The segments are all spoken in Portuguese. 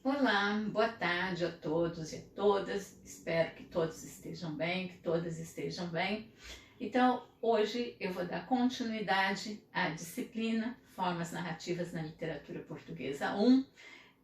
Olá, boa tarde a todos e a todas. Espero que todos estejam bem, que todas estejam bem. Então, hoje eu vou dar continuidade à disciplina Formas Narrativas na Literatura Portuguesa 1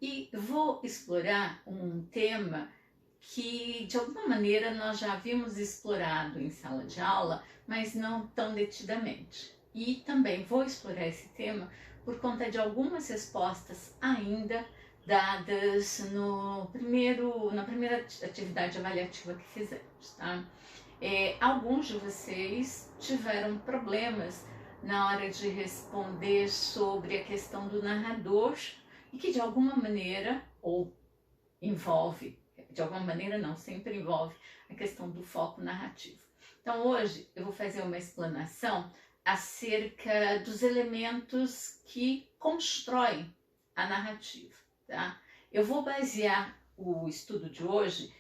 e vou explorar um tema que, de alguma maneira, nós já havíamos explorado em sala de aula, mas não tão detidamente. E também vou explorar esse tema por conta de algumas respostas ainda dadas na primeira atividade avaliativa que fizemos, tá? Alguns de vocês tiveram problemas na hora de responder sobre a questão do narrador e que de alguma maneira, ou envolve, de alguma maneira não, sempre envolve a questão do foco narrativo. Então hoje eu vou fazer uma explanação acerca dos elementos que constroem a narrativa. Tá? Eu vou basear o estudo de hoje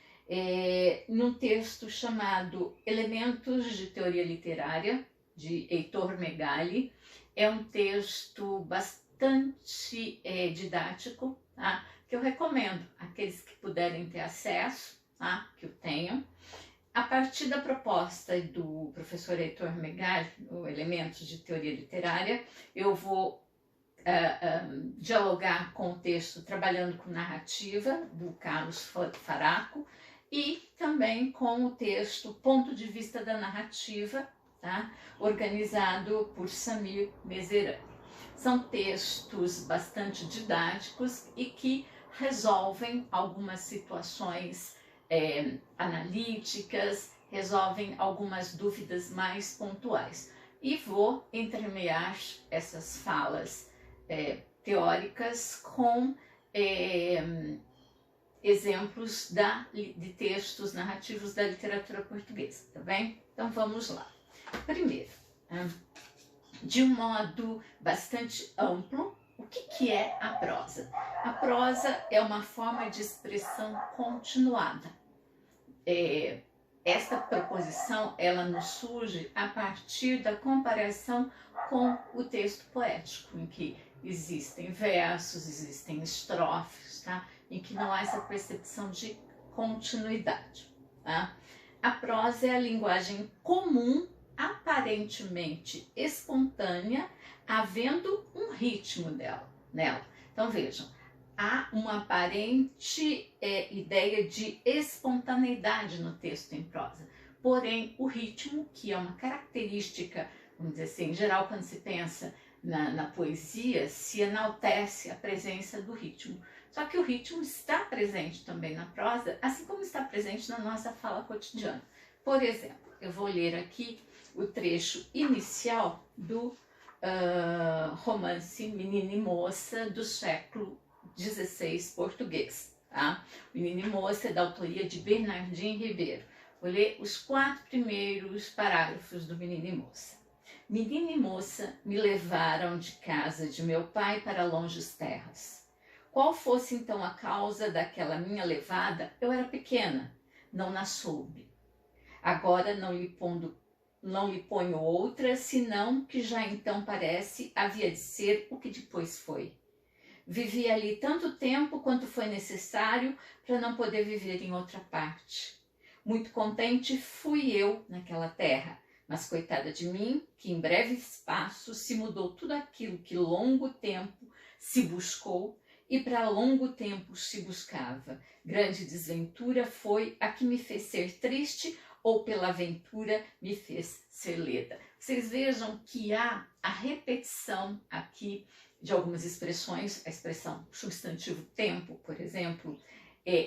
num texto chamado Elementos de Teoria Literária, de Heitor Megali. É um texto bastante didático, tá? Que eu recomendo aqueles que puderem ter acesso, tá? Que o tenham. A partir da proposta do professor Heitor Megali, o Elementos de Teoria Literária, eu vou dialogar com o texto trabalhando com narrativa, do Carlos Faraco, e também com o texto Ponto de Vista da Narrativa, tá? Organizado por Samir Meserani. São textos bastante didáticos e que resolvem algumas situações analíticas, resolvem algumas dúvidas mais pontuais. E vou entremear essas falas teóricas com exemplos de textos narrativos da literatura portuguesa, tá bem? Então vamos lá. Primeiro, de um modo bastante amplo, o que é a prosa? A prosa é uma forma de expressão continuada. Esta proposição ela nos surge a partir da comparação com o texto poético, em que existem versos, existem estrofes, tá? Em que não há essa percepção de continuidade. Tá? A prosa é a linguagem comum, aparentemente espontânea, havendo um ritmo nela. Então vejam, há uma aparente ideia de espontaneidade no texto em prosa. Porém, o ritmo, que é uma característica, vamos dizer assim, em geral, quando se pensa na poesia, se enaltece a presença do ritmo. Só que o ritmo está presente também na prosa, assim como está presente na nossa fala cotidiana. Por exemplo, eu vou ler aqui o trecho inicial do romance Menina e Moça, do século XVI português. Tá? Menina e Moça é da autoria de Bernardino Ribeiro. Vou ler os 4 primeiros parágrafos do Menina e Moça. Menina e moça me levaram de casa de meu pai para longes terras. Qual fosse então a causa daquela minha levada, eu era pequena, não na soube. Agora não lhe ponho outra, senão que já então parece havia de ser o que depois foi. Vivi ali tanto tempo quanto foi necessário para não poder viver em outra parte. Muito contente fui eu naquela terra, mas coitada de mim, que em breve espaço se mudou tudo aquilo que longo tempo se buscou e para longo tempo se buscava. Grande desventura foi a que me fez ser triste ou pela aventura me fez ser leda. Vocês vejam que há a repetição aqui de algumas expressões, a expressão substantivo tempo, por exemplo,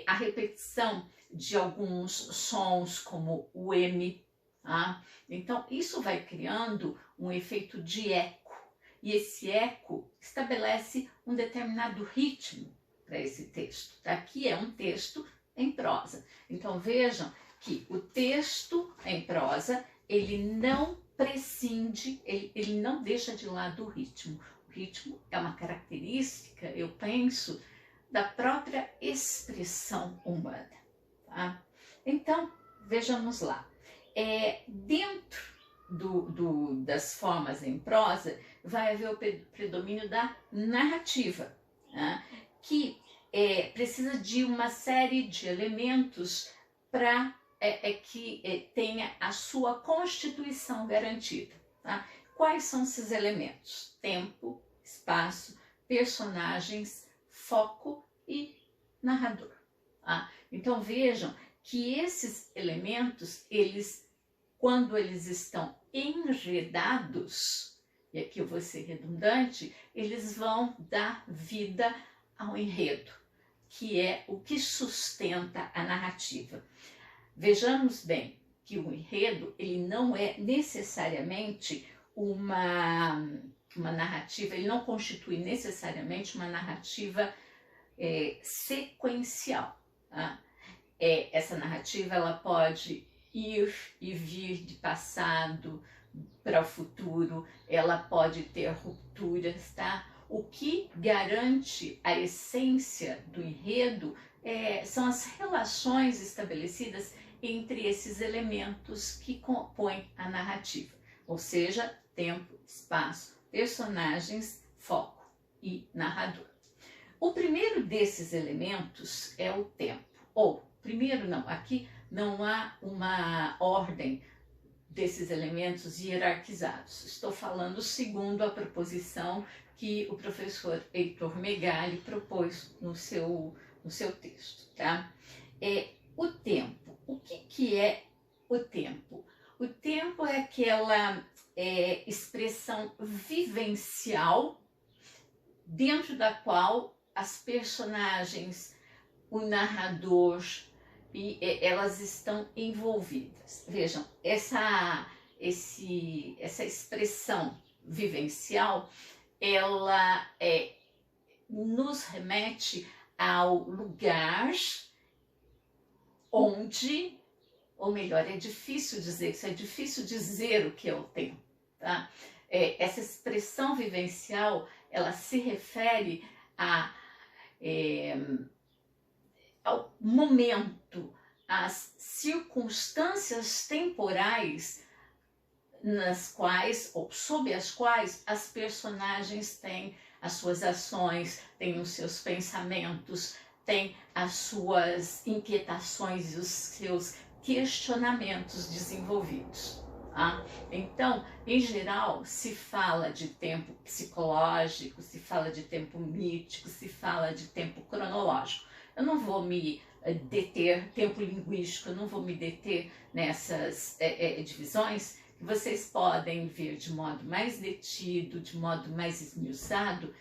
a repetição de alguns sons como o M. Tá? Então, isso vai criando um efeito de eco, e esse eco estabelece um determinado ritmo para esse texto. Tá? Aqui é um texto em prosa. Então, vejam que o texto em prosa, ele não prescinde, ele não deixa de lado o ritmo. O ritmo é uma característica, eu penso, da própria expressão humana. Tá? Então, vejamos lá. Dentro das formas em prosa, vai haver o predomínio da narrativa, né? Que precisa de uma série de elementos para que tenha a sua constituição garantida. Tá? Quais são esses elementos? Tempo, espaço, personagens, foco e narrador. Tá? Então vejam que esses elementos, quando eles estão enredados, e aqui eu vou ser redundante, eles vão dar vida ao enredo, que é o que sustenta a narrativa. Vejamos bem que o enredo, ele não é necessariamente uma narrativa, ele não constitui necessariamente uma narrativa sequencial. Tá? Essa narrativa, ela pode ir e vir de passado para o futuro, ela pode ter rupturas, tá? O que garante a essência do enredo são as relações estabelecidas entre esses elementos que compõem a narrativa, ou seja, tempo, espaço, personagens, foco e narrador. O primeiro desses elementos é o tempo, ou primeiro não, aqui não há uma ordem desses elementos hierarquizados. Estou falando segundo a proposição que o professor Heitor Megali propôs no seu texto. Tá? O tempo. O que é o tempo? O tempo é aquela expressão vivencial dentro da qual as personagens, o narrador, elas estão envolvidas. Vejam, essa expressão vivencial, ela nos remete ao lugar onde, ou melhor, é difícil dizer isso, é difícil dizer o que é o tempo. Tá? Essa expressão vivencial, ela se refere ao momento, às circunstâncias temporais nas quais, ou sob as quais, as personagens têm as suas ações, têm os seus pensamentos, têm as suas inquietações e os seus questionamentos desenvolvidos. Tá? Então, em geral, se fala de tempo psicológico, se fala de tempo mítico, se fala de tempo cronológico. Eu não vou me deter, tempo linguístico, eu não vou me deter nessas divisões, que vocês podem ver de modo mais detido, de modo mais esmiuçado,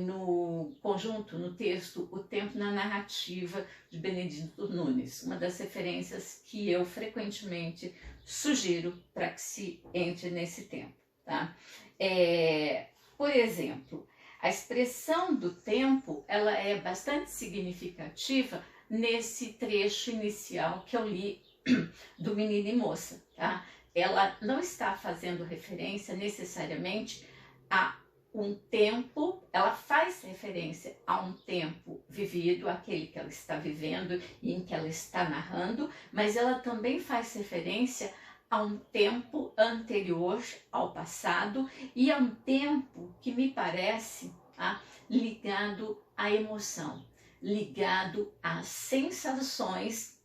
no conjunto, no texto O Tempo na Narrativa, de Benedito Nunes, uma das referências que eu frequentemente sugiro para que se entre nesse tempo. Tá? Por exemplo, a expressão do tempo, ela é bastante significativa nesse trecho inicial que eu li do Menino e Moça. Tá? Ela não está fazendo referência necessariamente a um tempo, ela faz referência a um tempo vivido, aquele que ela está vivendo e em que ela está narrando, mas ela também faz referência a um tempo anterior ao passado e a um tempo que me parece ligado à emoção, ligado às sensações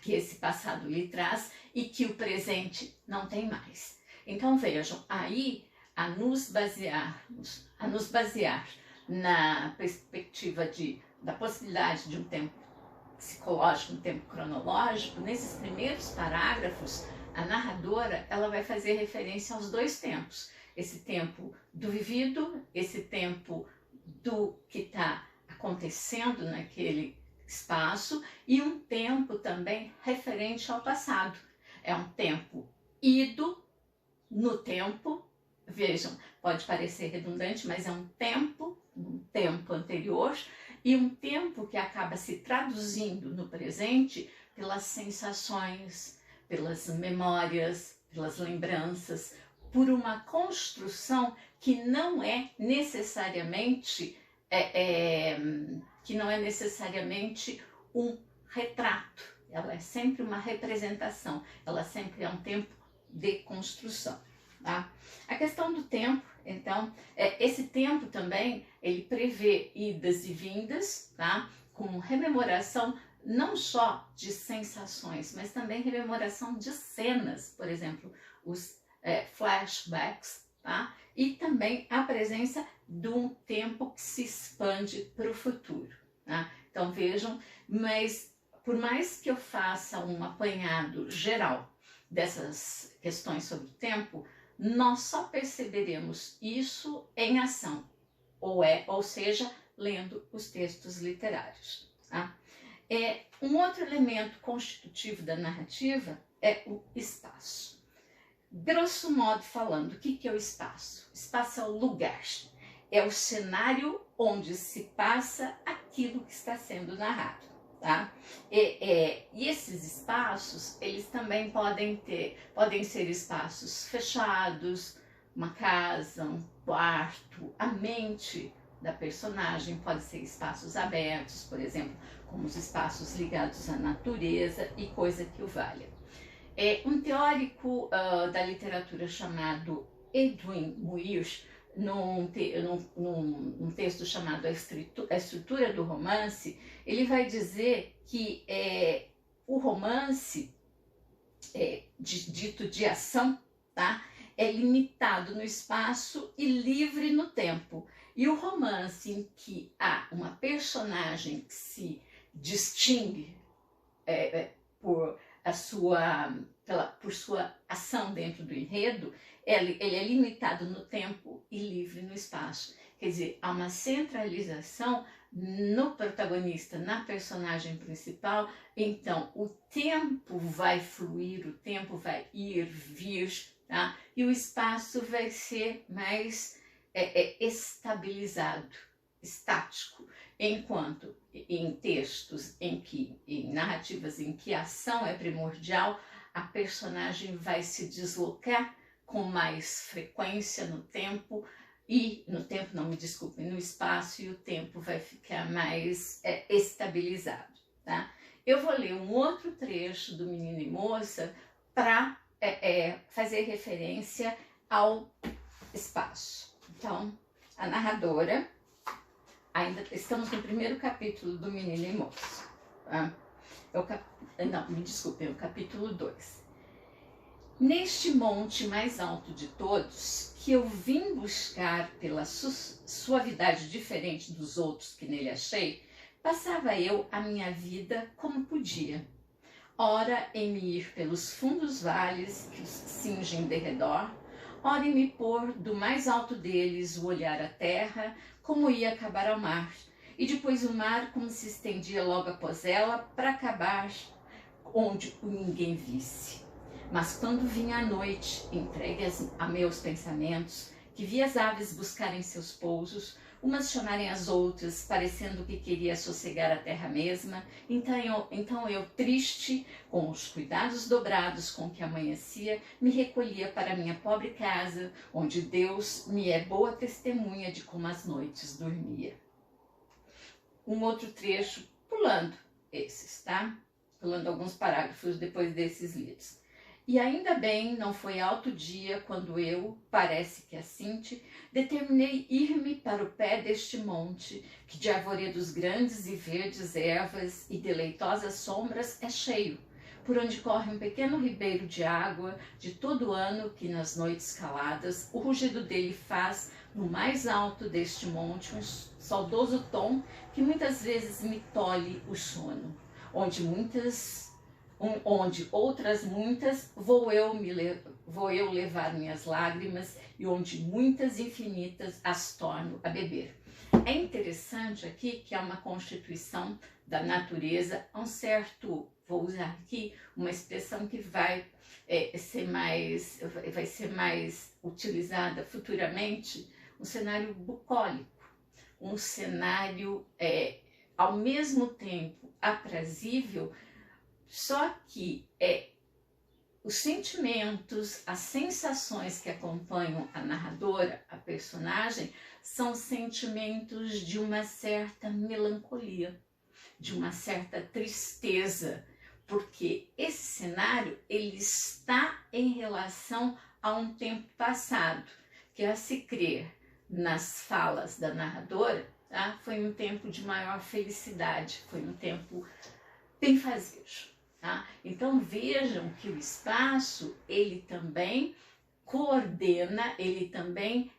que esse passado lhe traz e que o presente não tem mais. Então vejam, aí a nos basear na perspectiva da possibilidade de um tempo psicológico, um tempo cronológico, nesses primeiros parágrafos, a narradora ela vai fazer referência aos dois tempos. Esse tempo do vivido, esse tempo do que está acontecendo naquele espaço e um tempo também referente ao passado. É um tempo ido no tempo, vejam, pode parecer redundante, mas é um tempo anterior e um tempo que acaba se traduzindo no presente pelas sensações, pelas memórias, pelas lembranças, por uma construção que não é necessariamente um retrato, ela é sempre uma representação, ela sempre é um tempo de construção. Tá? A questão do tempo Então, esse tempo também, ele prevê idas e vindas, tá? Com rememoração não só de sensações, mas também rememoração de cenas, por exemplo, os flashbacks, tá? E também a presença de um tempo que se expande para o futuro, tá? Então vejam, mas por mais que eu faça um apanhado geral dessas questões sobre o tempo, nós só perceberemos isso em ação, ou seja, lendo os textos literários, tá? Um outro elemento constitutivo da narrativa é o espaço. Grosso modo falando, o que é o espaço? O espaço é o lugar, é o cenário onde se passa aquilo que está sendo narrado, tá? E esses espaços, eles também podem ser espaços fechados, uma casa, um quarto, a mente da personagem, pode ser espaços abertos, por exemplo, como os espaços ligados à natureza e coisa que o valha. Um teórico da literatura chamado Edwin Muir, num texto chamado A Estrutura do Romance, ele vai dizer que o romance, dito de ação, tá? É limitado no espaço e livre no tempo. E o romance em que há uma personagem que se distingue por sua ação dentro do enredo, ele é limitado no tempo e livre no espaço. Quer dizer, há uma centralização no protagonista, na personagem principal, então o tempo vai fluir, o tempo vai ir, vir, tá? E o espaço vai ser mais estabilizado, estático, enquanto em textos em narrativas em que a ação é primordial, a personagem vai se deslocar com mais frequência no tempo, no espaço, e o tempo vai ficar mais estabilizado, tá? Eu vou ler um outro trecho do Menino e Moça para fazer referência ao espaço. Então, a narradora, ainda estamos no primeiro capítulo do Menino e Moça, tá? É o capítulo 2. Neste monte mais alto de todos, que eu vim buscar pela suavidade diferente dos outros que nele achei, passava eu a minha vida como podia. Ora em me ir pelos fundos vales que os cingem de redor, ora em me pôr do mais alto deles o olhar à terra, como ia acabar ao mar, e depois o mar como se estendia logo após ela, para acabar onde o ninguém visse. Mas quando vinha a noite, entregue a meus pensamentos, que vi as aves buscarem seus pousos, umas chamarem as outras, parecendo que queria sossegar a terra mesma, então eu, triste, com os cuidados dobrados com que amanhecia, me recolhia para minha pobre casa, onde Deus me é boa testemunha de como as noites dormia. Um outro trecho, pulando esses, tá? Pulando alguns parágrafos depois desses lidos. E ainda bem não foi alto dia quando eu, parece que assinte, determinei ir-me para o pé deste monte, que de arvoredos grandes e verdes ervas e deleitosas sombras é cheio, por onde corre um pequeno ribeiro de água de todo ano que nas noites caladas o rugido dele faz no mais alto deste monte um saudoso tom que muitas vezes me tolhe o sono, onde outras muitas vou eu levar minhas lágrimas e onde muitas infinitas as torno a beber. É interessante aqui que é uma constituição da natureza, vou usar aqui uma expressão que vai ser mais utilizada futuramente, um cenário bucólico, um cenário ao mesmo tempo aprazível, só que os sentimentos, as sensações que acompanham a narradora, a personagem, são sentimentos de uma certa melancolia, de uma certa tristeza, porque esse cenário ele está em relação a um tempo passado. que, a se crer nas falas da narradora, tá? Foi um tempo de maior felicidade, foi um tempo benfazejo. Tá? Então vejam que o espaço, ele também coordena, ele também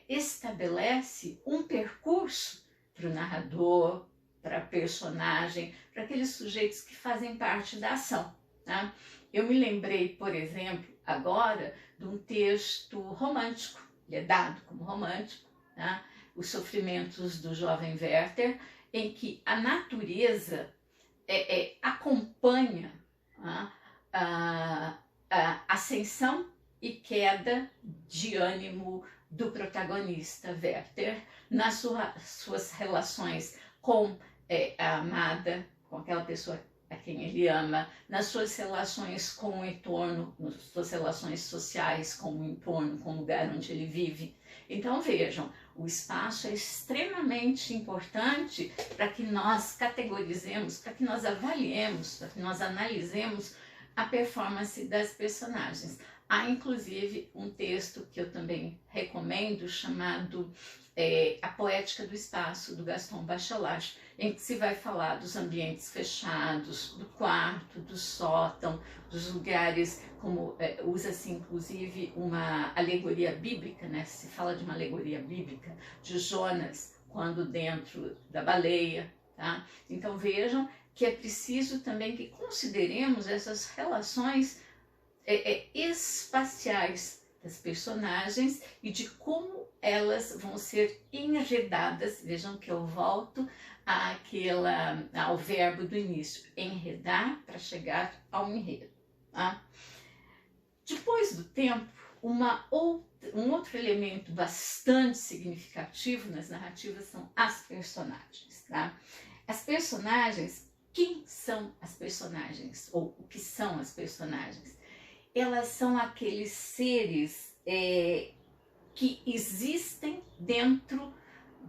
estabelece um percurso para o narrador, para a personagem, para aqueles sujeitos que fazem parte da ação. Tá? Eu me lembrei, por exemplo, agora de um texto romântico, ele é dado como romântico, tá? Os Sofrimentos do Jovem Werther, em que a natureza acompanha a ascensão e queda de ânimo do protagonista Werther nas suas relações com a amada, com aquela pessoa a quem ele ama, nas suas relações com o entorno, nas suas relações sociais com o entorno, com o lugar onde ele vive. Então vejam, o espaço é extremamente importante para que nós categorizemos, para que nós avaliemos, para que nós analisemos a performance das personagens. Há inclusive um texto que eu também recomendo chamado A Poética do Espaço, do Gaston Bachelard, em que se vai falar dos ambientes fechados, do quarto, do sótão, dos lugares, como usa-se inclusive uma alegoria bíblica, né? Se fala de uma alegoria bíblica de Jonas, quando dentro da baleia. Tá? Então vejam que é preciso também que consideremos essas relações espaciais das personagens e de como elas vão ser enredadas. Vejam que eu volto ao verbo do início, enredar, para chegar ao enredo. Tá? Depois do tempo, um outro elemento bastante significativo nas narrativas são as personagens. Tá? As personagens, quem são as personagens? Ou o que são as personagens? Elas são aqueles seres que existem dentro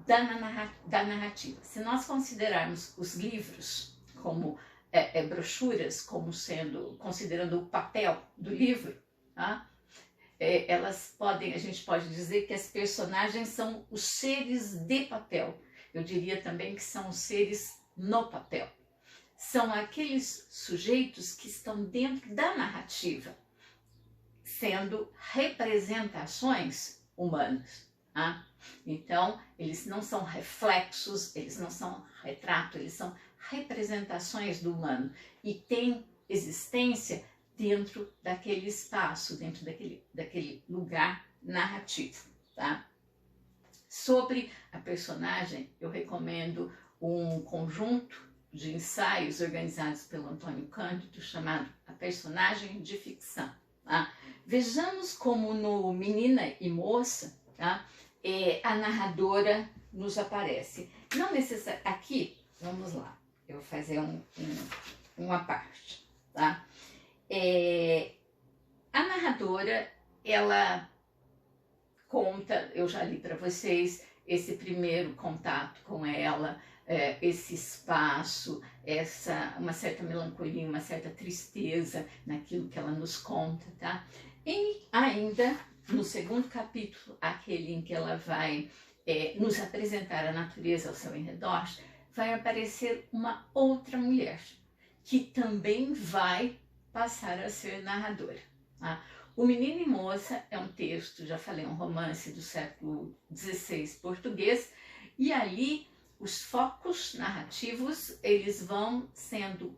da narrativa. Se nós considerarmos os livros como brochuras, como considerando o papel do livro, tá? A gente pode dizer que as personagens são os seres de papel. Eu diria também que são os seres no papel. São aqueles sujeitos que estão dentro da narrativa, sendo representações humanas. Tá? Então, eles não são reflexos, eles não são retrato, eles são representações do humano e têm existência dentro daquele espaço, dentro daquele lugar narrativo. Tá? Sobre a personagem, eu recomendo um conjunto de ensaios organizados pelo Antônio Cândido chamado A Personagem de Ficção. Tá? Vejamos como no Menina e Moça, tá? A narradora nos aparece. Não necessariamente. Aqui, vamos lá, eu vou fazer uma parte. Tá? A narradora, ela conta, eu já li para vocês, esse primeiro contato com ela, esse espaço, uma certa melancolia, uma certa tristeza naquilo que ela nos conta, tá? E ainda no segundo capítulo, aquele em que ela vai nos apresentar a natureza ao seu redor, vai aparecer uma outra mulher que também vai passar a ser narradora. Tá? O Menino e Moça é um texto, já falei, um romance do século XVI português, e ali os focos narrativos, eles vão sendo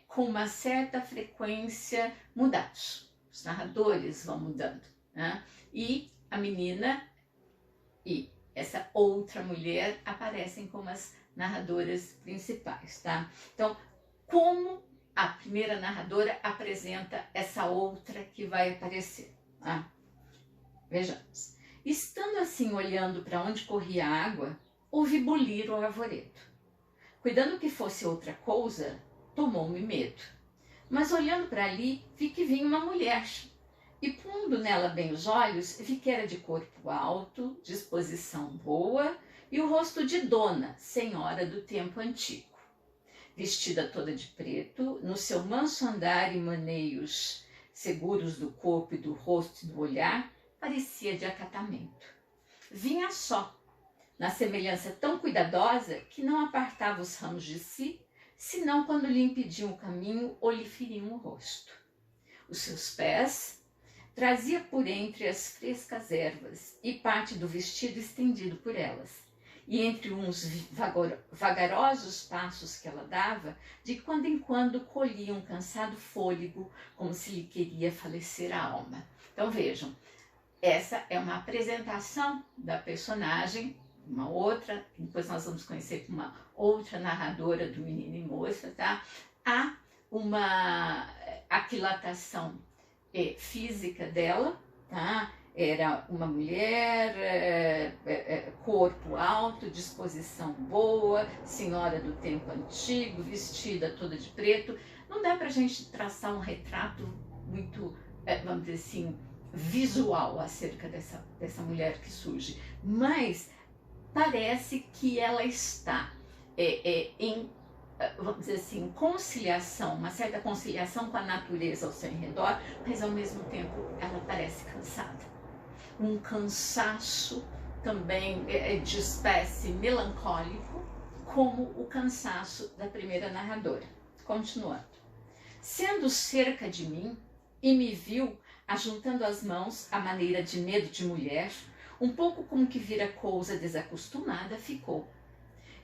com uma certa frequência mudados. Os narradores vão mudando. Né? E a menina e essa outra mulher aparecem como as narradoras principais. Tá? Então, como a primeira narradora apresenta essa outra que vai aparecer? Tá? Vejamos. Estando assim olhando para onde corria a água, ouvi bulir o arvoredo. Cuidando que fosse outra coisa, tomou-me medo. Mas olhando para ali, vi que vinha uma mulher. E pondo nela bem os olhos, vi que era de corpo alto, disposição boa e o rosto de dona, senhora do tempo antigo. Vestida toda de preto, no seu manso andar e maneios seguros do corpo e do rosto e do olhar, parecia de acatamento. Vinha só, na semelhança tão cuidadosa que não apartava os ramos de si, senão quando lhe impediam o caminho ou lhe feriam o rosto. Os seus pés trazia por entre as frescas ervas e parte do vestido estendido por elas. E entre uns vagarosos passos que ela dava, de quando em quando colhia um cansado fôlego, como se lhe queria falecer a alma. Então vejam, essa é uma apresentação da personagem, uma outra, que depois nós vamos conhecer como uma outra narradora do Menino e Moça, tá? Há uma aquilatação física dela, tá? Era uma mulher, corpo alto, disposição boa, senhora do tempo antigo, vestida toda de preto. Não dá pra gente traçar um retrato muito, vamos dizer assim, visual acerca dessa mulher que surge, mas parece que ela está em, vamos dizer assim, conciliação, uma certa conciliação com a natureza ao seu redor, mas ao mesmo tempo ela parece cansada. Um cansaço também de espécie melancólico, como o cansaço da primeira narradora. Continuando. Sendo cerca de mim, e me viu ajuntando as mãos à maneira de medo de mulher, um pouco como que vira coisa desacostumada, ficou.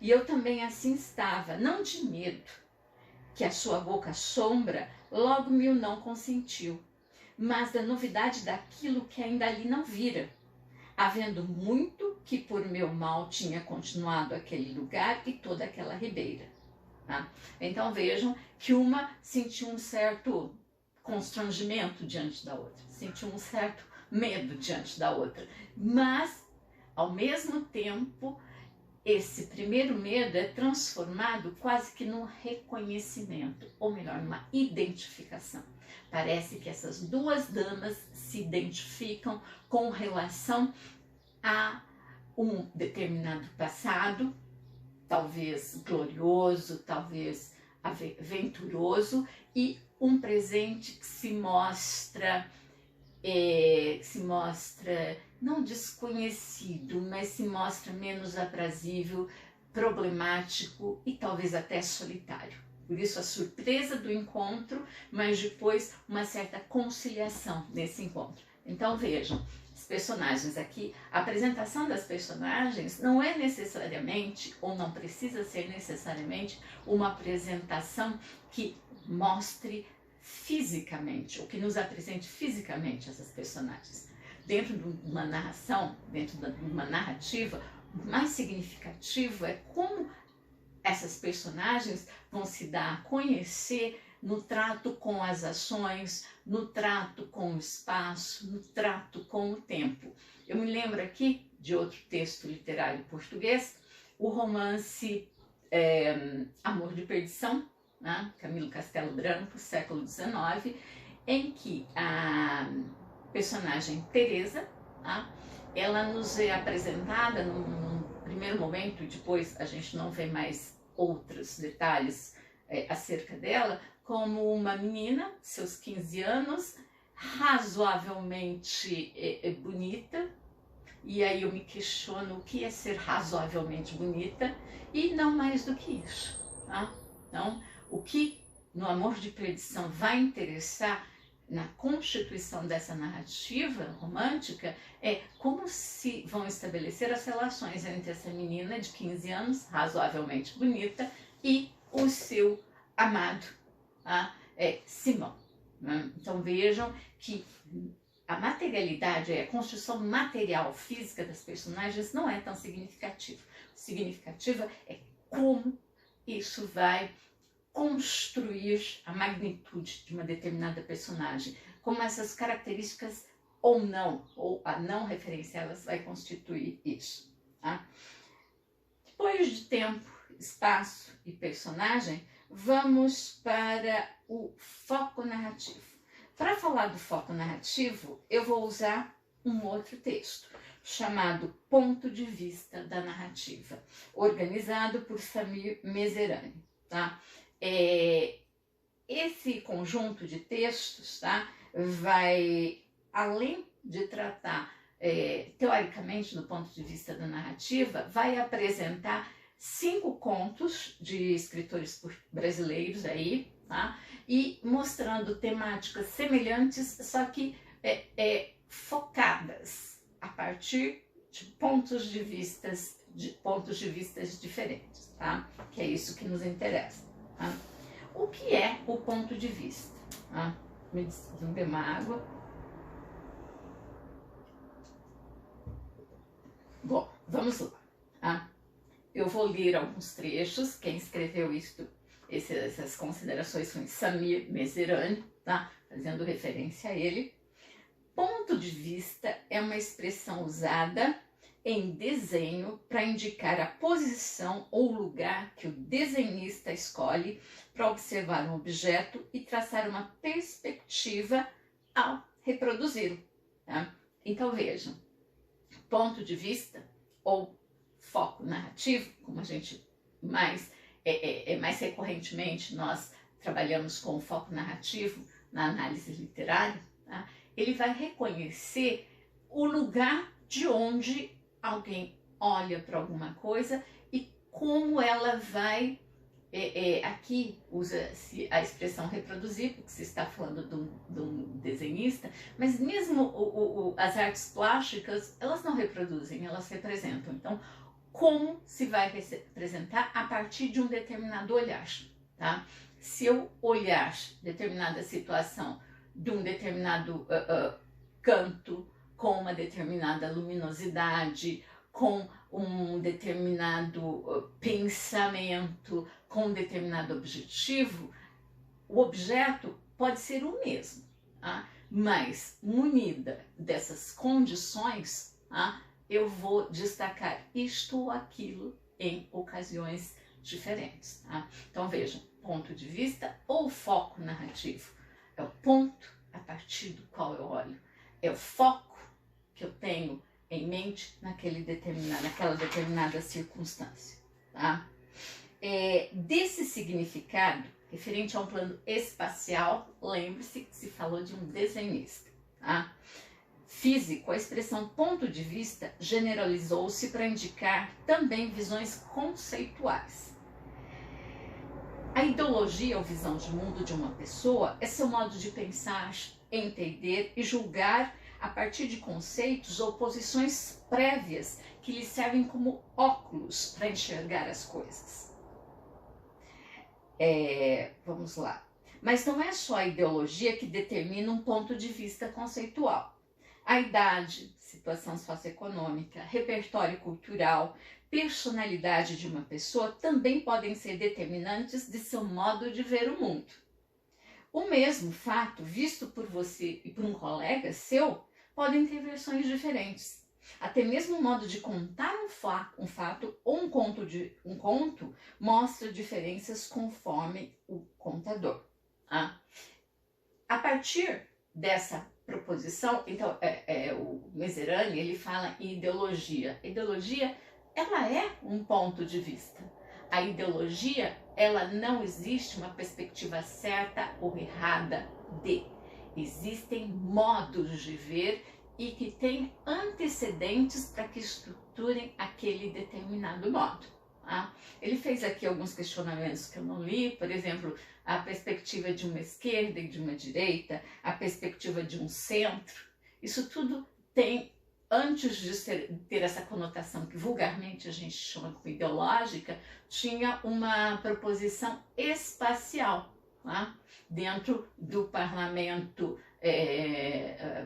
E eu também assim estava, não de medo, que a sua boca sombra logo me o não consentiu, mas da novidade daquilo que ainda ali não vira, havendo muito que por meu mal tinha continuado aquele lugar e toda aquela ribeira. Tá? Então vejam que uma sentiu um certo constrangimento diante da outra, sentiu um certo medo diante da outra, mas ao mesmo tempo esse primeiro medo é transformado quase que num reconhecimento, ou melhor, numa identificação. Parece que essas duas damas se identificam com relação a um determinado passado, talvez glorioso, talvez aventuroso, e um presente que se mostra não desconhecido, mas se mostra menos aprazível, problemático e talvez até solitário. Por isso a surpresa do encontro, mas depois uma certa conciliação nesse encontro. Então vejam, os personagens aqui, a apresentação das personagens não é necessariamente, ou não precisa ser necessariamente, uma apresentação que mostre fisicamente, ou que nos apresente fisicamente essas personagens. Dentro de uma narração, dentro de uma narrativa, o mais significativo é como essas personagens vão se dar a conhecer no trato com as ações, no trato com o espaço, no trato com o tempo. Eu me lembro aqui de outro texto literário português, o romance Amor de Perdição, né? Camilo Castelo Branco, século XIX, em que a personagem Teresa, tá? Ela nos é apresentada num primeiro momento, e depois a gente não vê mais outros detalhes acerca dela, como uma menina, seus 15 anos, razoavelmente bonita, e aí eu me questiono o que é ser razoavelmente bonita, e não mais do que isso. Tá? Então, o que no Amor de Perdição vai interessar na constituição dessa narrativa romântica é como se vão estabelecer as relações entre essa menina de 15 anos, razoavelmente bonita, e o seu amado, Simão. Né? Então vejam que a materialidade, a construção material, física das personagens não é tão significativa. Significativa é como isso vai construir a magnitude de uma determinada personagem, como essas características ou a não referência, elas vai constituir isso. Tá? Depois de tempo, espaço e personagem, vamos para o foco narrativo. Para falar do foco narrativo, eu vou usar um outro texto, chamado Ponto de Vista da Narrativa, organizado por Samir Mezerani. Tá? Esse conjunto de textos, tá, vai, além de tratar, teoricamente, do ponto de vista da narrativa, vai apresentar 5 contos de escritores brasileiros aí, tá? E mostrando temáticas semelhantes, só que focadas a partir de pontos de vistas diferentes, tá? Que é isso que nos interessa, tá? O que é o ponto de vista? Tá? Me beber uma água. Bom, vamos lá. Tá? Eu vou ler alguns trechos. Quem escreveu essas considerações foi Samir Mezerani, tá? Fazendo referência a ele. Ponto de vista é uma expressão usada em desenho para indicar a posição ou lugar que o desenhista escolhe para observar um objeto e traçar uma perspectiva ao reproduzi-lo. Tá? Então vejam, ponto de vista ou foco narrativo, como a gente mais recorrentemente nós trabalhamos com o foco narrativo na análise literária, tá? Ele vai reconhecer o lugar de onde alguém olha para alguma coisa e como ela vai, aqui usa-se a expressão reproduzir, porque se está falando de um desenhista, mas mesmo as artes plásticas, elas não reproduzem, elas representam. Então, como se vai representar a partir de um determinado olhar, tá? Se eu olhar determinada situação de um determinado canto, com uma determinada luminosidade, com um determinado pensamento, com um determinado objetivo, o objeto pode ser o mesmo, tá? Mas munida dessas condições, tá? Eu vou destacar isto ou aquilo em ocasiões diferentes. Tá? Então vejam, ponto de vista ou foco narrativo. É o ponto a partir do qual eu olho. É o foco que eu tenho em mente naquela determinada circunstância. Tá? Desse significado, referente a um plano espacial, lembre-se que se falou de um desenhista. Tá? Físico, a expressão ponto de vista generalizou-se para indicar também visões conceituais. A ideologia ou visão de mundo de uma pessoa é seu modo de pensar, entender e julgar a partir de conceitos ou posições prévias que lhe servem como óculos para enxergar as coisas. Vamos lá. Mas não é só a ideologia que determina um ponto de vista conceitual. A idade, situação socioeconômica, repertório cultural, personalidade de uma pessoa também podem ser determinantes de seu modo de ver o mundo. O mesmo fato, visto por você e por um colega seu, podem ter versões diferentes. Até mesmo o modo de contar um fato ou um conto mostra diferenças conforme o contador. Tá? A partir dessa proposição, então, o Mezerani, ele fala em ideologia. A ideologia, ela é um ponto de vista. A ideologia, ela não existe uma perspectiva certa ou errada de. Existem modos de ver e que têm antecedentes para que estruturem aquele determinado modo. Tá? Ele fez aqui alguns questionamentos que eu não li, por exemplo, a perspectiva de uma esquerda e de uma direita, a perspectiva de um centro. Isso tudo tem, antes de ter essa conotação que vulgarmente a gente chama como ideológica, tinha uma proposição espacial, tá? Dentro do parlamento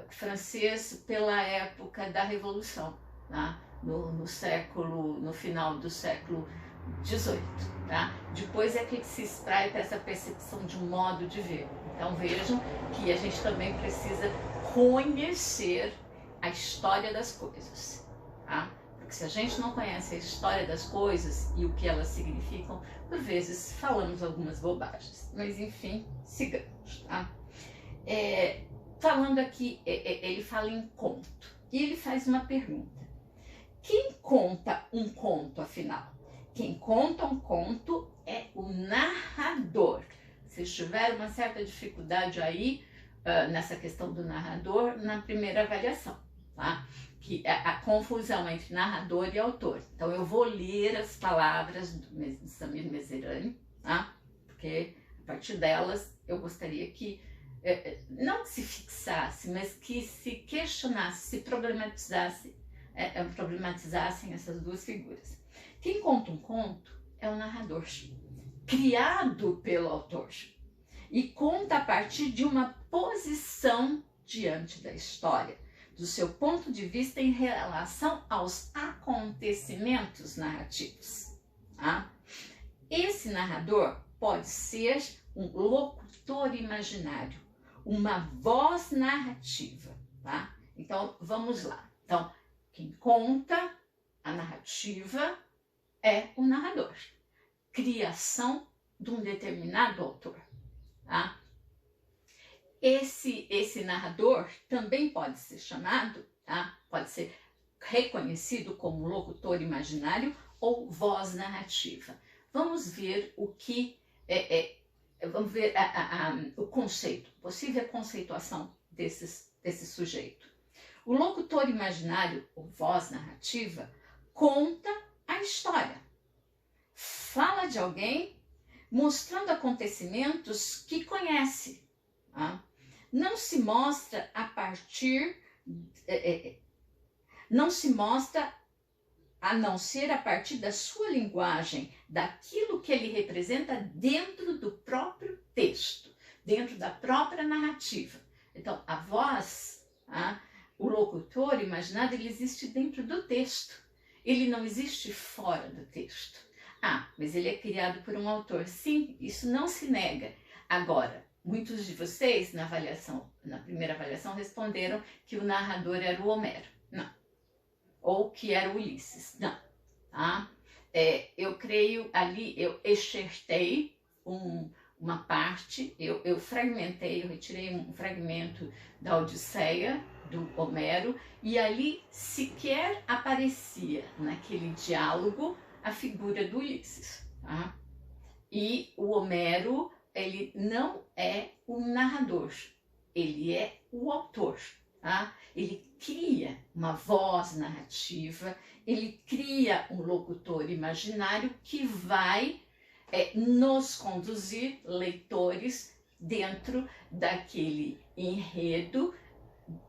francês pela época da Revolução, tá? No final do século XVIII. Tá? Depois é que se espraia para essa percepção de um modo de ver. Então vejam que a gente também precisa conhecer a história das coisas. Tá? Porque se a gente não conhece a história das coisas e o que elas significam, por vezes falamos algumas bobagens. Mas enfim, sigamos. Tá? Falando aqui, ele fala em conto. E ele faz uma pergunta. Quem conta um conto, afinal? Quem conta um conto é o narrador. Se tiver uma certa dificuldade aí, nessa questão do narrador na primeira avaliação, tá? Que é a confusão entre narrador e autor. Então eu vou ler as palavras do Samir Mezerani, tá? Porque a partir delas eu gostaria que não que se fixasse, mas que se questionasse, se problematizassem essas duas figuras. Quem conta um conto é o narrador, criado pelo autor, e conta a partir de uma posição diante da história, do seu ponto de vista em relação aos acontecimentos narrativos. Tá? Esse narrador pode ser um locutor imaginário, uma voz narrativa. Tá? Então, vamos lá. Então, quem conta a narrativa é o narrador, criação de um determinado autor. Tá? Esse narrador também pode ser chamado, tá? Pode ser reconhecido como locutor imaginário ou voz narrativa. Vamos ver o que vamos ver o conceito, possível conceituação desse sujeito. O locutor imaginário ou voz narrativa conta a história, fala de alguém mostrando acontecimentos que conhece. Tá? Não se mostra a partir, não se mostra a não ser a partir da sua linguagem, daquilo que ele representa dentro do próprio texto, dentro da própria narrativa. Então, a voz, o locutor imaginário, ele existe dentro do texto, ele não existe fora do texto. Mas ele é criado por um autor. Sim, isso não se nega. Agora, muitos de vocês na primeira avaliação responderam que o narrador era o Homero. Não. Ou que era o Ulisses. Não. Tá? Eu creio ali, eu excertei uma parte, eu fragmentei, eu retirei um fragmento da Odisseia, do Homero, e ali sequer aparecia naquele diálogo a figura do Ulisses. Tá? E o Homero, ele não é o narrador, ele é o autor. Tá? Ele cria uma voz narrativa, ele cria um locutor imaginário que vai nos conduzir, leitores, dentro daquele enredo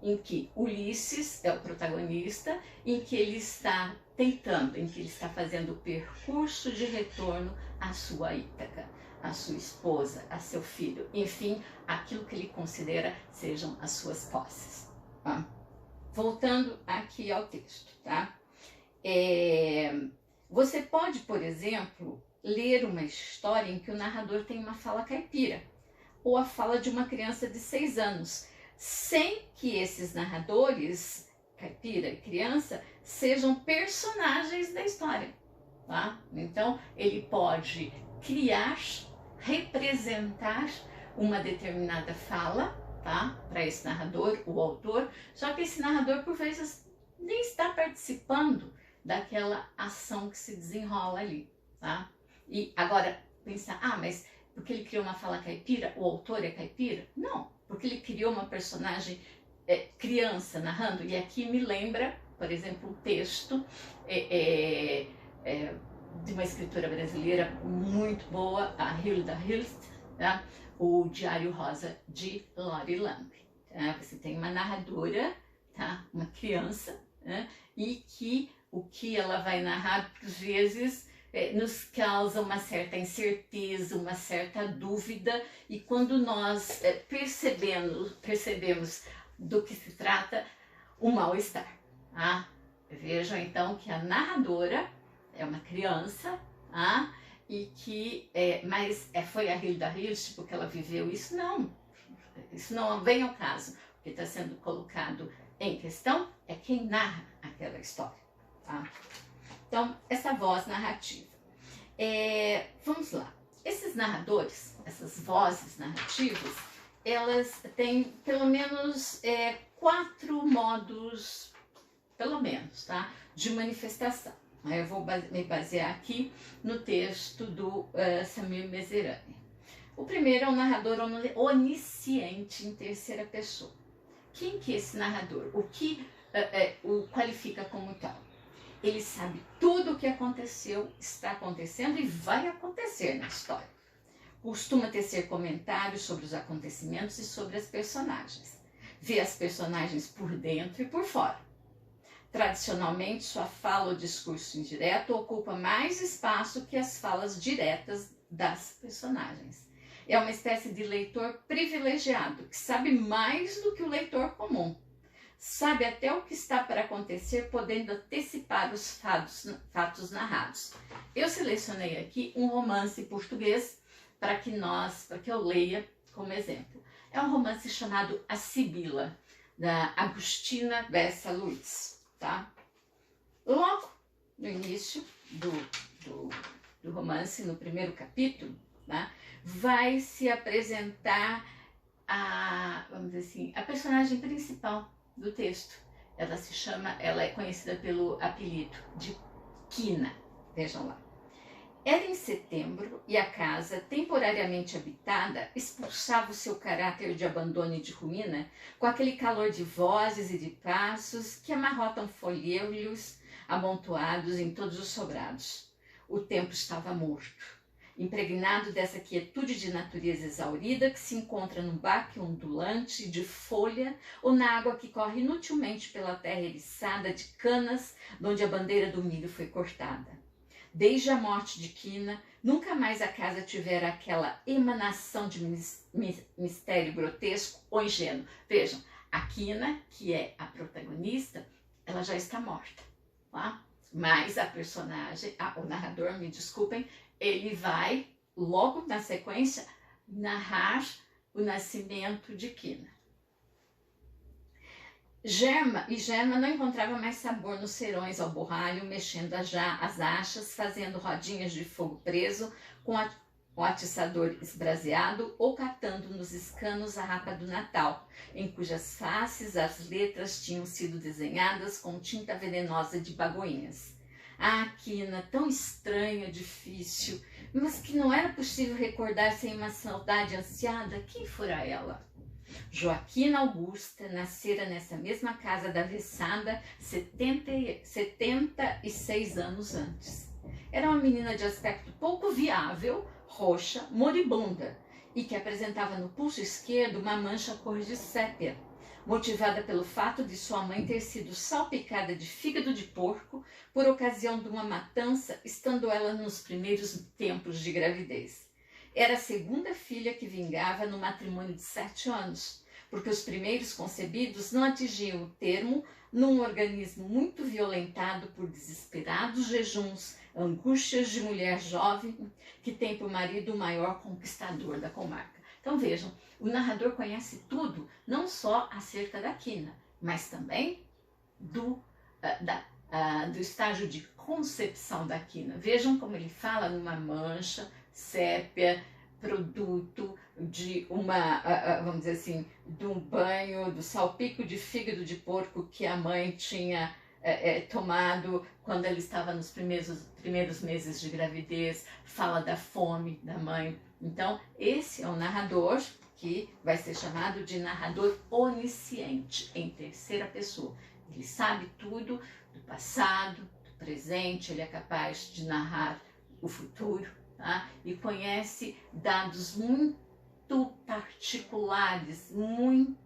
em que Ulisses é o protagonista, em que ele está tentando, em que ele está fazendo o percurso de retorno à sua Ítaca, à sua esposa, a seu filho, enfim, aquilo que ele considera sejam as suas posses. Tá? Voltando aqui ao texto, tá? Você pode, por exemplo, ler uma história em que o narrador tem uma fala caipira, ou a fala de uma criança de 6 anos, sem que esses narradores, caipira e criança, sejam personagens da história. Tá? Então, ele pode criar, representar uma determinada fala, tá? Para esse narrador, o autor, só que esse narrador, por vezes, nem está participando daquela ação que se desenrola ali. Tá? E agora, pensar, mas porque ele criou uma fala caipira, o autor é caipira? Não, porque ele criou uma personagem criança narrando, e aqui me lembra, por exemplo, um texto de uma escritora brasileira muito boa, a Hilda Hilst, tá? O Diário Rosa de Lori Lamb. Tá? Você tem uma narradora, tá? Uma criança, né? E que o que ela vai narrar, por vezes, nos causa uma certa incerteza, uma certa dúvida, e quando nós percebemos do que se trata, o mal-estar. Tá? Vejam então que a narradora é uma criança, tá? E que, mas foi a Hilda Hilst porque ela viveu isso? Não, isso não vem ao caso. O que está sendo colocado em questão é quem narra aquela história. Tá? Então, essa voz narrativa. Vamos lá. Esses narradores, essas vozes narrativas, elas têm pelo menos 4 modos, pelo menos, tá? De manifestação. Eu vou me basear aqui no texto do Samir Mezerani. O primeiro é o narrador onisciente em terceira pessoa. Quem que é esse narrador? O que o qualifica como tal? Ele sabe tudo o que aconteceu, está acontecendo e vai acontecer na história. Costuma tecer comentários sobre os acontecimentos e sobre as personagens. Vê as personagens por dentro e por fora. Tradicionalmente, sua fala ou discurso indireto ocupa mais espaço que as falas diretas das personagens. É uma espécie de leitor privilegiado, que sabe mais do que o leitor comum. Sabe até o que está para acontecer, podendo antecipar os fatos narrados. Eu selecionei aqui um romance português para que eu leia como exemplo. É um romance chamado A Sibila, da Agostina Bessa Luiz, tá? Logo no início do romance, no primeiro capítulo, tá? Vai se apresentar vamos dizer assim, a personagem principal do texto. Ela é conhecida pelo apelido de Quina. Vejam lá. Era em setembro e a casa, temporariamente habitada, expulsava o seu caráter de abandono e de ruína com aquele calor de vozes e de passos que amarrotam folheiros amontoados em todos os sobrados. O tempo estava morto, impregnado dessa quietude de natureza exaurida que se encontra no baque ondulante de folha ou na água que corre inutilmente pela terra eriçada de canas, onde a bandeira do milho foi cortada. Desde a morte de Quina, nunca mais a casa tivera aquela emanação de mistério grotesco ou ingênuo. Vejam, a Quina, que é a protagonista, ela já está morta, tá? Mas a personagem, o narrador, me desculpem, ele vai, logo na sequência, narrar o nascimento de Quina. Germa não encontrava mais sabor nos serões ao borralho, mexendo as achas, fazendo rodinhas de fogo preso com o atiçador esbraseado ou catando nos escanos a rapa do Natal, em cujas faces as letras tinham sido desenhadas com tinta venenosa de bagoinhas. Ah, Quina, tão estranha, difícil, mas que não era possível recordar sem uma saudade ansiada, quem fora ela? Joaquina Augusta nascera nessa mesma casa da Vessada 76 anos antes. Era uma menina de aspecto pouco viável, roxa, moribunda, e que apresentava no pulso esquerdo uma mancha cor de sépia, motivada pelo fato de sua mãe ter sido salpicada de fígado de porco por ocasião de uma matança, estando ela nos primeiros tempos de gravidez. Era a segunda filha que vingava no matrimônio de 7 anos, porque os primeiros concebidos não atingiam o termo num organismo muito violentado por desesperados jejuns, angústias de mulher jovem que tem por marido o maior conquistador da comarca. Então vejam, o narrador conhece tudo, não só acerca da Quina, mas também do estágio de concepção da Quina. Vejam como ele fala numa mancha sépia, produto de vamos dizer assim, de um banho, do salpico de fígado de porco que a mãe tinha tomado quando ela estava nos primeiros meses de gravidez, fala da fome da mãe. Então, esse é o narrador que vai ser chamado de narrador onisciente, em terceira pessoa. Ele sabe tudo do passado, do presente, ele é capaz de narrar o futuro, tá? E conhece dados muito particulares, muito,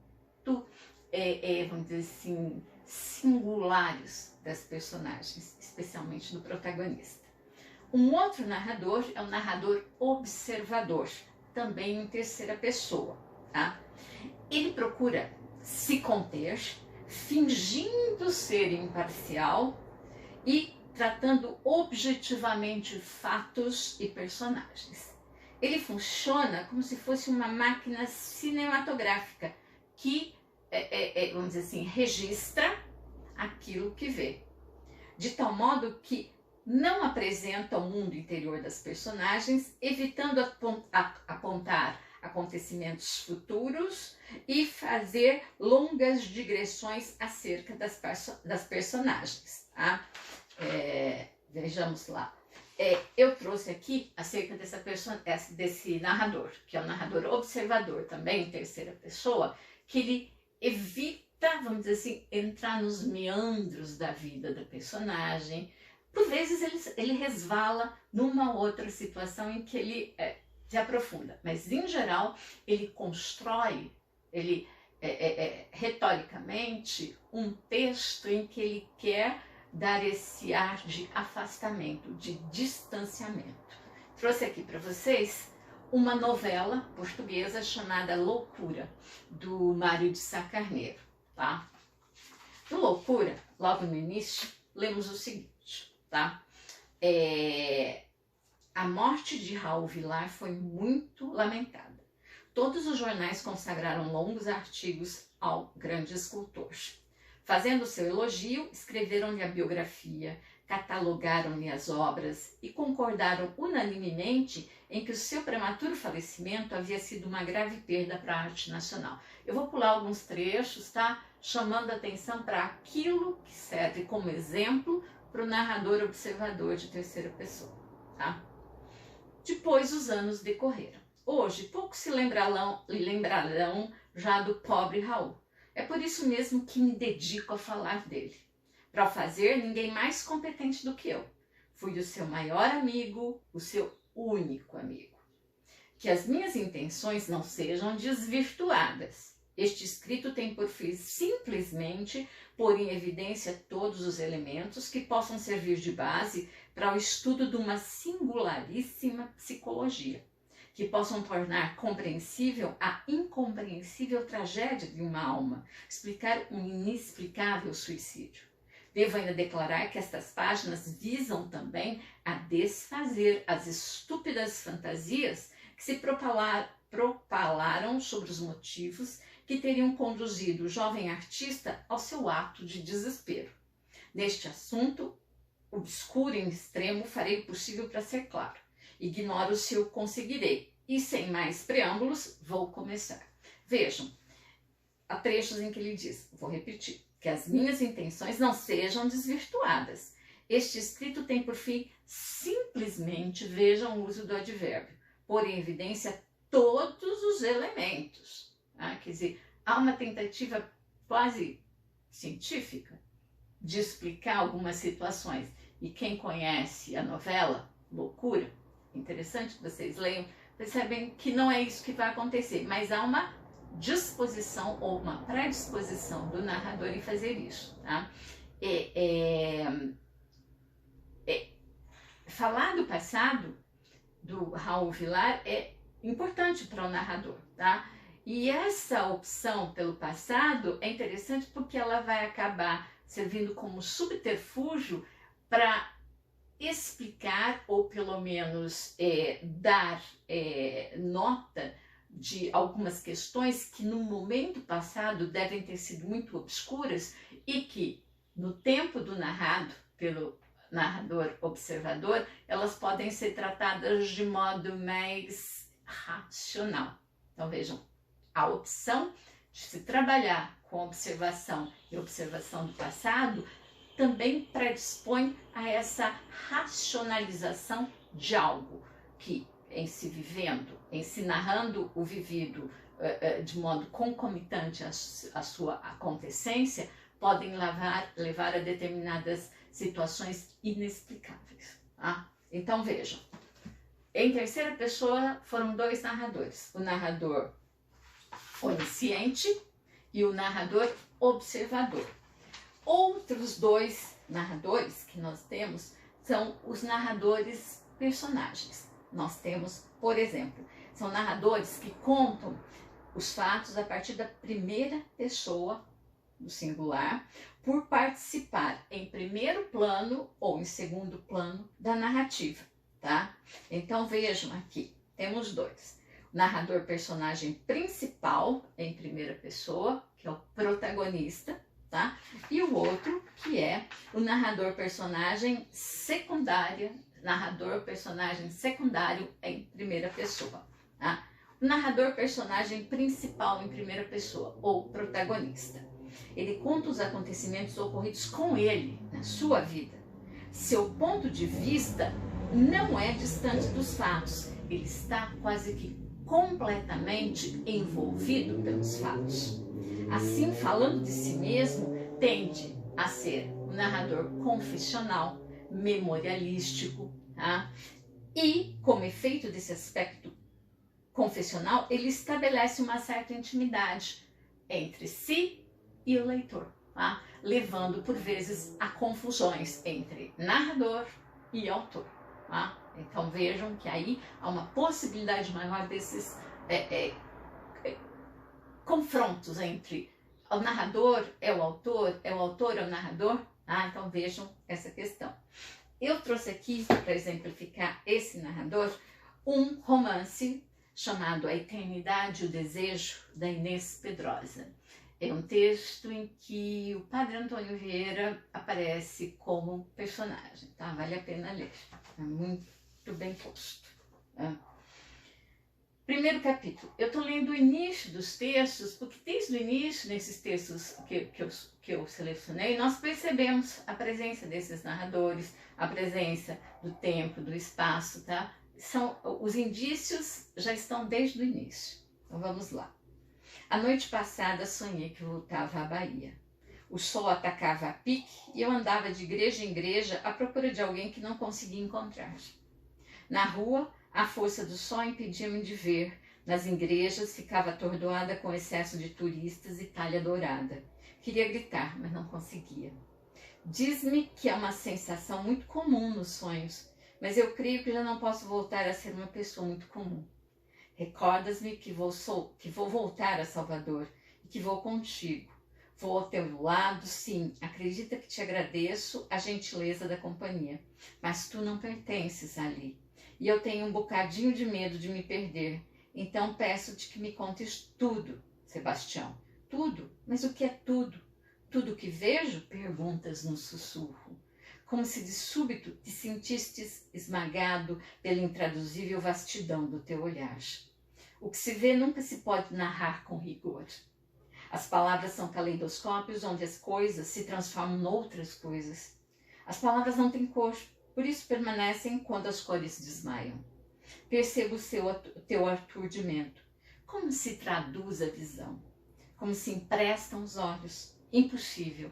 vamos dizer assim, singulares das personagens, especialmente do protagonista. Um outro narrador é o narrador observador, também em terceira pessoa, tá? Ele procura se conter, fingindo ser imparcial e tratando objetivamente fatos e personagens. Ele funciona como se fosse uma máquina cinematográfica que, vamos dizer assim, registra aquilo que vê, de tal modo que não apresenta o mundo interior das personagens, evitando apontar acontecimentos futuros e fazer longas digressões acerca das personagens. Tá? Vejamos lá. eu trouxe aqui acerca desse narrador, que é um narrador observador também, em terceira pessoa, que ele evita, vamos dizer assim, entrar nos meandros da vida da personagem. Por vezes ele resvala numa outra situação em que ele se aprofunda, mas em geral ele constrói, retoricamente, um texto em que ele quer dar esse ar de afastamento, de distanciamento. Trouxe aqui para vocês uma novela portuguesa chamada Loucura, do Mário de Sá Carneiro, tá? No Loucura, logo no início, lemos o seguinte, tá? A morte de Raul Vilar foi muito lamentada. Todos os jornais consagraram longos artigos ao grande escultor. Fazendo seu elogio, escreveram-lhe a biografia, catalogaram-lhe as obras e concordaram unanimemente em que o seu prematuro falecimento havia sido uma grave perda para a arte nacional. Eu vou pular alguns trechos, tá? Chamando a atenção para aquilo que serve como exemplo para o narrador observador de terceira pessoa, tá? Depois os anos decorreram. Hoje, poucos se lembrarão já do pobre Raul. É por isso mesmo que me dedico a falar dele. Para o fazer, ninguém mais competente do que eu. Fui o seu maior amigo, o seu único amigo. Que as minhas intenções não sejam desvirtuadas. Este escrito tem por fim simplesmente pôr em evidência todos os elementos que possam servir de base para o estudo de uma singularíssima psicologia, que possam tornar compreensível a incompreensível tragédia de uma alma, explicar um inexplicável suicídio. Devo ainda declarar que estas páginas visam também a desfazer as estúpidas fantasias que se propalaram sobre os motivos que teriam conduzido o jovem artista ao seu ato de desespero. Neste assunto obscuro e extremo, farei o possível para ser claro. Ignoro se eu conseguirei. E sem mais preâmbulos, vou começar. Vejam, há trechos em que ele diz, vou repetir, que as minhas intenções não sejam desvirtuadas. Este escrito tem por fim simplesmente, vejam o uso do advérbio, pôr em evidência todos os elementos. Tá? Quer dizer, há uma tentativa quase científica de explicar algumas situações. E quem conhece a novela Loucura, interessante que vocês leiam, percebem que não é isso que vai acontecer, mas há uma disposição ou uma predisposição do narrador em fazer isso. Tá? Falar do passado do Raul Vilar é importante para o narrador, tá? E essa opção pelo passado é interessante porque ela vai acabar servindo como subterfúgio para explicar ou pelo menos dar nota de algumas questões que no momento passado devem ter sido muito obscuras e que no tempo do narrado pelo narrador observador, elas podem ser tratadas de modo mais racional. Então vejam, a opção de se trabalhar com observação e observação do passado também predispõe a essa racionalização de algo que, em se vivendo, em se narrando o vivido de modo concomitante à sua acontecência, podem levar a determinadas situações inexplicáveis. Tá? Então vejam, em terceira pessoa foram dois narradores, o narrador onisciente e o narrador observador. Outros dois narradores que nós temos são os narradores personagens. Nós temos, por exemplo, são narradores que contam os fatos a partir da primeira pessoa do singular, por participar em primeiro plano ou em segundo plano da narrativa, tá? Então vejam aqui, temos dois. O narrador personagem principal em primeira pessoa, que é o protagonista, tá? E o outro que é o narrador personagem personagem secundário em primeira pessoa, tá? O narrador personagem principal em primeira pessoa, ou protagonista. Ele conta os acontecimentos ocorridos com ele, na sua vida. Seu ponto de vista não é distante dos fatos, ele está quase que completamente envolvido pelos fatos. Assim, falando de si mesmo, tende a ser um narrador confessional, memorialístico, tá? E, como efeito desse aspecto confessional, ele estabelece uma certa intimidade entre si e o leitor, tá? Levando por vezes a confusões entre narrador e autor. Tá? Então vejam que aí há uma possibilidade maior desses confrontos entre o narrador é o autor é o narrador. Tá? Então vejam essa questão. Eu trouxe aqui, para exemplificar esse narrador, um romance chamado A Eternidade e o Desejo, da Inês Pedrosa. É um texto em que o Padre Antônio Vieira aparece como personagem, tá? Vale a pena ler, é muito bem posto. Tá? Primeiro capítulo, eu estou lendo o início dos textos, porque desde o início, nesses textos que eu selecionei, nós percebemos a presença desses narradores, a presença do tempo, do espaço, tá? Os indícios já estão desde o início. Então vamos lá. A noite passada sonhei que voltava à Bahia. O sol atacava a pique e eu andava de igreja em igreja à procura de alguém que não conseguia encontrar. Na rua, a força do sol impedia-me de ver. Nas igrejas, ficava atordoada com excesso de turistas e talha dourada. Queria gritar, mas não conseguia. Diz-me que é uma sensação muito comum nos sonhos, mas eu creio que já não posso voltar a ser uma pessoa muito comum. Recordas-me que vou voltar a Salvador e que vou contigo. Vou ao teu lado, sim, acredita que te agradeço a gentileza da companhia, mas tu não pertences ali. E eu tenho um bocadinho de medo de me perder, então peço-te que me contes tudo, Sebastião. Tudo? Mas o que é tudo? Tudo que vejo? Perguntas num sussurro. Como se de súbito te sentistes esmagado pela intraduzível vastidão do teu olhar. O que se vê nunca se pode narrar com rigor. As palavras são caleidoscópios onde as coisas se transformam noutras coisas. As palavras não têm cor, por isso permanecem quando as cores desmaiam. Percebo o teu aturdimento. Como se traduz a visão? Como se emprestam os olhos? Impossível.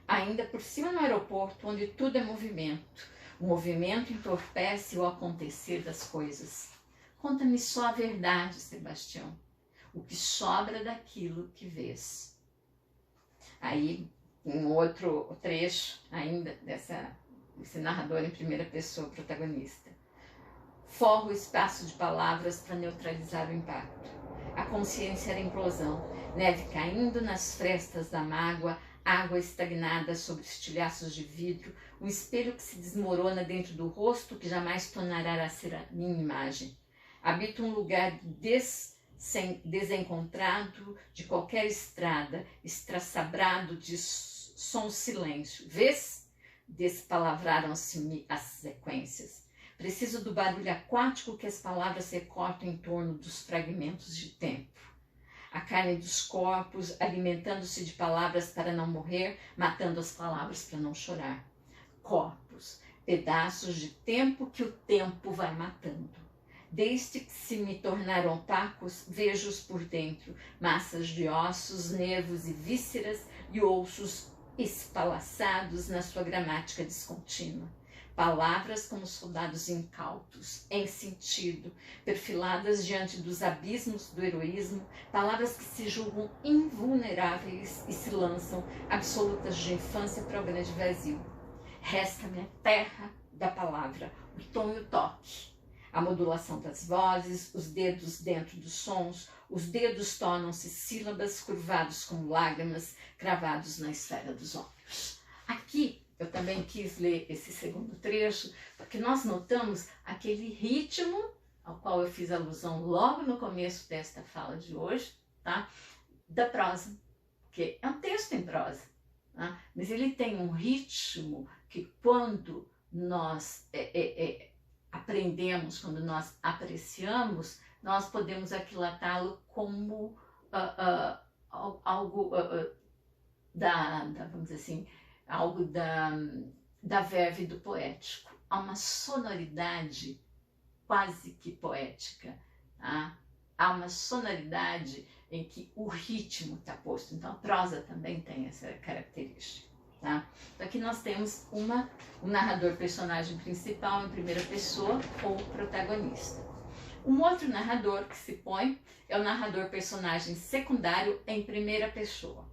Ainda por cima no aeroporto, onde tudo é movimento. O movimento entorpece o acontecer das coisas. Conta-me só a verdade, Sebastião. O que sobra daquilo que vês. Aí, um outro trecho ainda desse narrador em primeira pessoa, protagonista. Forro o espaço de palavras para neutralizar o impacto. A consciência era implosão, neve caindo nas frestas da mágoa, água estagnada sobre estilhaços de vidro, um espelho que se desmorona dentro do rosto que jamais tornará a ser a minha imagem. Habito um lugar desencontrado de qualquer estrada, estraçabrado de som-silêncio. Vês? Despalavraram-se-me as sequências. Preciso do barulho aquático que as palavras recortam em torno dos fragmentos de tempo. A carne dos corpos, alimentando-se de palavras para não morrer, matando as palavras para não chorar. Corpos, pedaços de tempo que o tempo vai matando. Desde que se me tornaram opacos, vejo-os por dentro, massas de ossos, nervos e vísceras e ossos espalaçados na sua gramática descontínua. Palavras como soldados incautos, em sentido, perfiladas diante dos abismos do heroísmo, palavras que se julgam invulneráveis e se lançam, absolutas de infância para o grande vazio. Resta-me a terra da palavra, o tom e o toque. A modulação das vozes, os dedos dentro dos sons, os dedos tornam-se sílabas curvados como lágrimas, cravados na esfera dos olhos. Aqui eu também quis ler esse segundo trecho, porque nós notamos aquele ritmo ao qual eu fiz alusão logo no começo desta fala de hoje, tá? Da prosa, que é um texto em prosa, tá? Mas ele tem um ritmo que quando nós aprendemos, quando nós apreciamos, nós podemos aquilatá-lo como algo vamos dizer assim, algo da verve do poético. há uma sonoridade quase que poética, tá? Há uma sonoridade em que o ritmo está posto. Então a prosa também tem essa característica. Tá? Então aqui nós temos um narrador personagem principal em primeira pessoa ou protagonista. Um outro narrador que se põe é o narrador personagem secundário em primeira pessoa.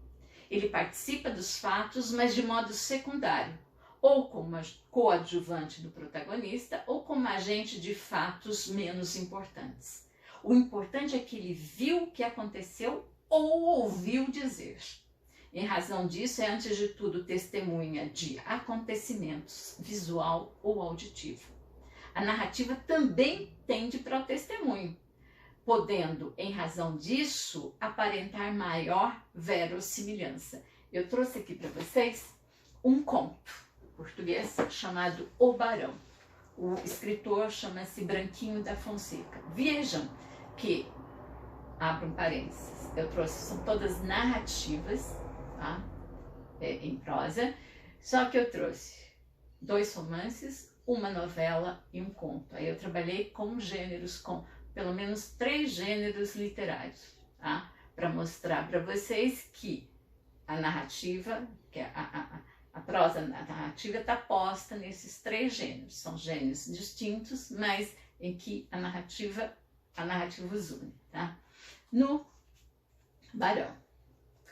Ele participa dos fatos, mas de modo secundário, ou como coadjuvante do protagonista, ou como agente de fatos menos importantes. O importante é que ele viu o que aconteceu ou ouviu dizer. Em razão disso, é antes de tudo testemunha de acontecimentos visual ou auditivo. A narrativa também tende para o testemunho, podendo, em razão disso, aparentar maior verossimilhança. Eu trouxe aqui para vocês um conto português chamado O Barão. O escritor chama-se Branquinho da Fonseca. Vejam que, abro um parênteses, eu trouxe, são todas narrativas, tá? Em prosa, só que eu trouxe 2 romances, uma novela e um conto. Aí eu trabalhei com gêneros, com pelo menos 3 gêneros literários, tá? Para mostrar para vocês que a narrativa, que a prosa narrativa está posta nesses 3 gêneros. São gêneros distintos, mas em que a narrativa os une, tá? No Barão,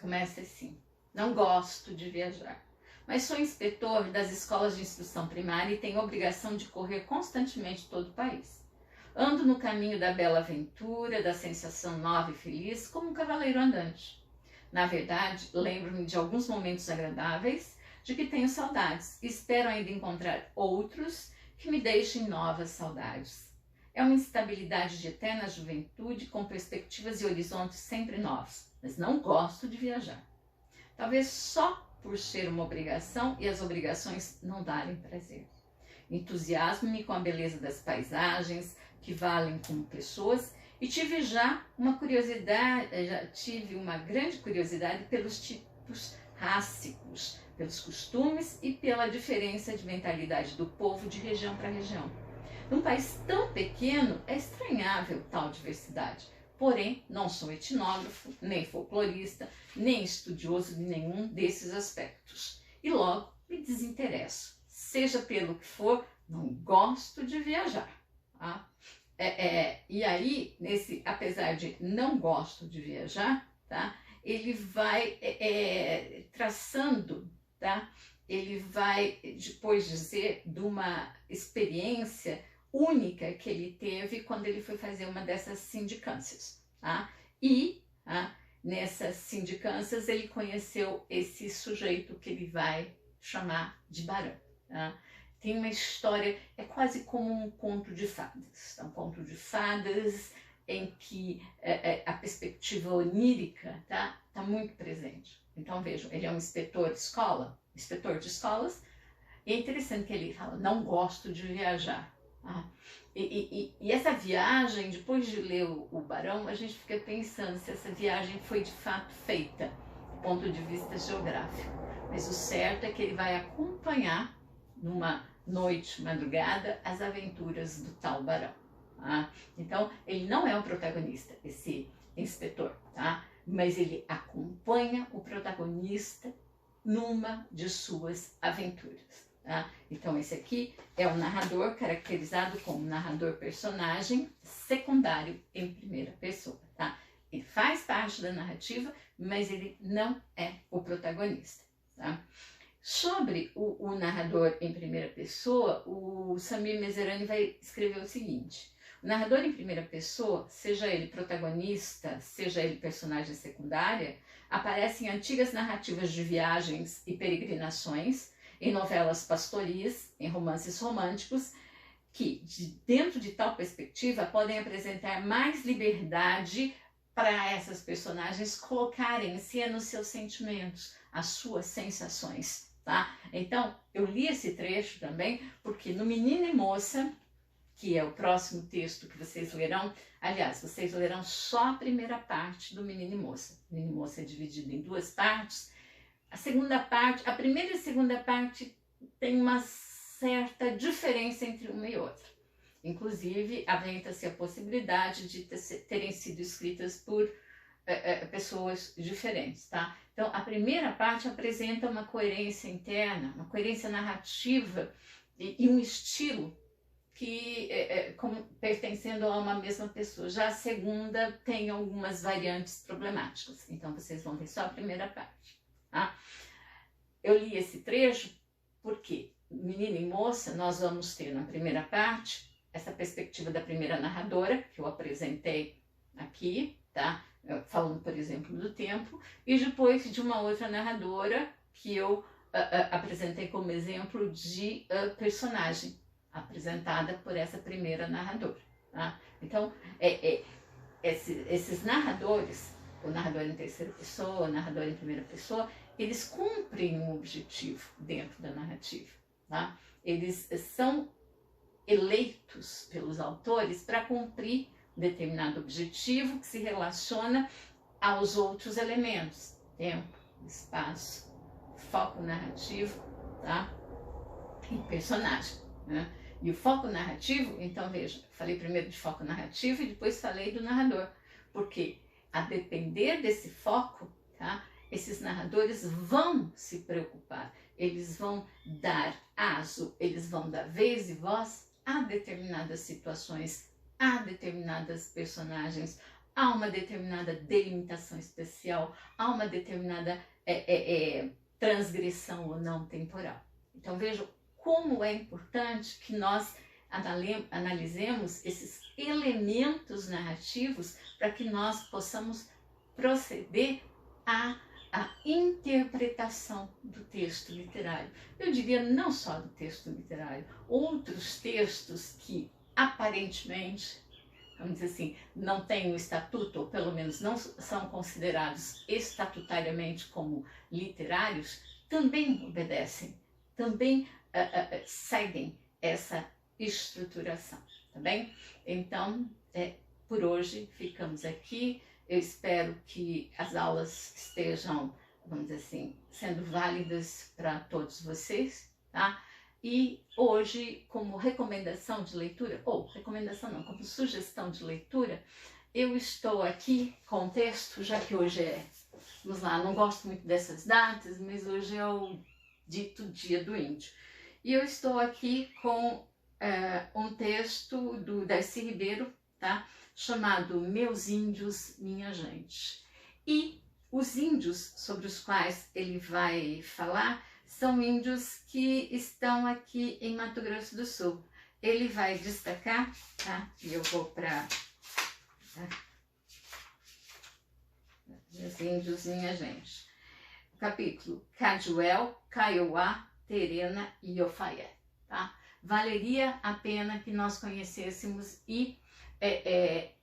começa assim: não gosto de viajar, mas sou inspetor das escolas de instrução primária e tenho a obrigação de correr constantemente todo o país. Ando no caminho da bela aventura, da sensação nova e feliz, como um cavaleiro andante. Na verdade, lembro-me de alguns momentos agradáveis, de que tenho saudades, e espero ainda encontrar outros que me deixem novas saudades. É uma instabilidade de eterna juventude, com perspectivas e horizontes sempre novos, mas não gosto de viajar. Talvez só por ser uma obrigação e as obrigações não darem prazer. Entusiasmo-me com a beleza das paisagens, que valem como pessoas, e tive uma grande curiosidade pelos tipos rássicos, pelos costumes e pela diferença de mentalidade do povo de região para região. Num país tão pequeno, é estranhável tal diversidade. Porém, não sou etnógrafo, nem folclorista, nem estudioso de nenhum desses aspectos. E logo me desinteresso. Seja pelo que for, não gosto de viajar. Tá? E aí, apesar de não gosto de viajar, tá? Ele vai traçando, tá? Ele vai depois dizer de uma experiência única que ele teve quando ele foi fazer uma dessas sindicâncias, tá? E nessas sindicâncias ele conheceu esse sujeito que ele vai chamar de Barão, tá? Tem uma história, é quase como um conto de fadas, um conto de fadas em que a perspectiva onírica tá muito presente. Então vejam, ele é um inspetor de escolas, e é interessante que ele fala, não gosto de viajar. E essa viagem, depois de ler o Barão, a gente fica pensando se essa viagem foi de fato feita do ponto de vista geográfico. Mas o certo é que ele vai acompanhar, numa noite, madrugada, as aventuras do tal Barão. Tá? Então, ele não é o protagonista, esse inspetor, tá? Mas ele acompanha o protagonista numa de suas aventuras. Tá? Então, esse aqui é o narrador caracterizado como narrador personagem secundário em primeira pessoa. Tá? Ele faz parte da narrativa, mas ele não é o protagonista. Tá? Sobre o narrador em primeira pessoa, o Samir Mezerani vai escrever o seguinte: o narrador em primeira pessoa, seja ele protagonista, seja ele personagem secundária, aparece em antigas narrativas de viagens e peregrinações, em novelas pastoris, em romances românticos, que, dentro de tal perspectiva, podem apresentar mais liberdade para essas personagens colocarem em cena os seus sentimentos, as suas sensações. Tá? Então, eu li esse trecho também, porque no Menino e Moça, que é o próximo texto que vocês lerão, aliás, vocês lerão só a primeira parte do Menino e Moça. O Menino e Moça é dividido em 2 partes. A primeira e a segunda parte tem umas certa diferença entre uma e outra. Inclusive, aventa-se a possibilidade de terem sido escritas por pessoas diferentes, tá? Então, a primeira parte apresenta uma coerência interna, uma coerência narrativa e um estilo que como pertencendo a uma mesma pessoa. Já a segunda tem algumas variantes problemáticas, então vocês vão ter só a primeira parte, tá? Eu li esse trecho porque Menina e Moça, nós vamos ter na primeira parte essa perspectiva da primeira narradora, que eu apresentei aqui, tá? Falando, por exemplo, do tempo, e depois de uma outra narradora que eu apresentei como exemplo de personagem, apresentada por essa primeira narradora. Tá? Então, esses narradores, o narrador em terceira pessoa, o narrador em primeira pessoa, eles cumprem um objetivo dentro da narrativa. Tá? Eles são eleitos pelos autores para cumprir determinado objetivo que se relaciona aos outros elementos, tempo, espaço, foco narrativo, tá? E personagem, né? E o foco narrativo, então veja, falei primeiro de foco narrativo e depois falei do narrador, porque a depender desse foco, tá? Esses narradores vão se preocupar, eles vão dar aso, eles vão dar vez e voz a determinadas situações, a determinadas personagens, há uma determinada delimitação especial, há uma determinada transgressão ou não temporal. Então vejam como é importante que nós analisemos esses elementos narrativos para que nós possamos proceder à interpretação do texto literário. Eu diria não só do texto literário, outros textos que aparentemente, vamos dizer assim, não têm um estatuto, ou pelo menos não são considerados estatutariamente como literários, também obedecem, também seguem essa estruturação, tá bem? Então, por hoje ficamos aqui. Eu espero que as aulas estejam, vamos dizer assim, sendo válidas para todos vocês, tá? E hoje, como recomendação de leitura, ou recomendação não, como sugestão de leitura, eu estou aqui com um texto, já que hoje vamos lá, não gosto muito dessas datas, mas hoje é o dito Dia do Índio. E eu estou aqui com um texto do Darcy Ribeiro, tá? Chamado Meus Índios, Minha Gente. E os índios sobre os quais ele vai falar são índios que estão aqui em Mato Grosso do Sul. Ele vai destacar, tá? E eu vou para Meus Índios, Minha Gente. O capítulo Caduel, Kaiowá, Terena e Ofaé, tá? Valeria a pena que nós conhecêssemos e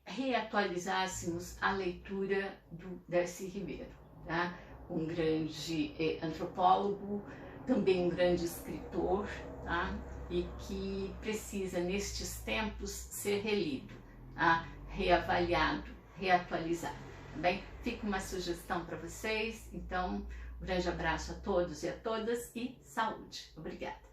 reatualizássemos a leitura do Darcy Ribeiro, tá? Um grande antropólogo, também um grande escritor, tá? E que precisa, nestes tempos, ser relido, tá? Reavaliado, reatualizado, tá bem? Fica uma sugestão para vocês, então, um grande abraço a todos e a todas e saúde. Obrigada.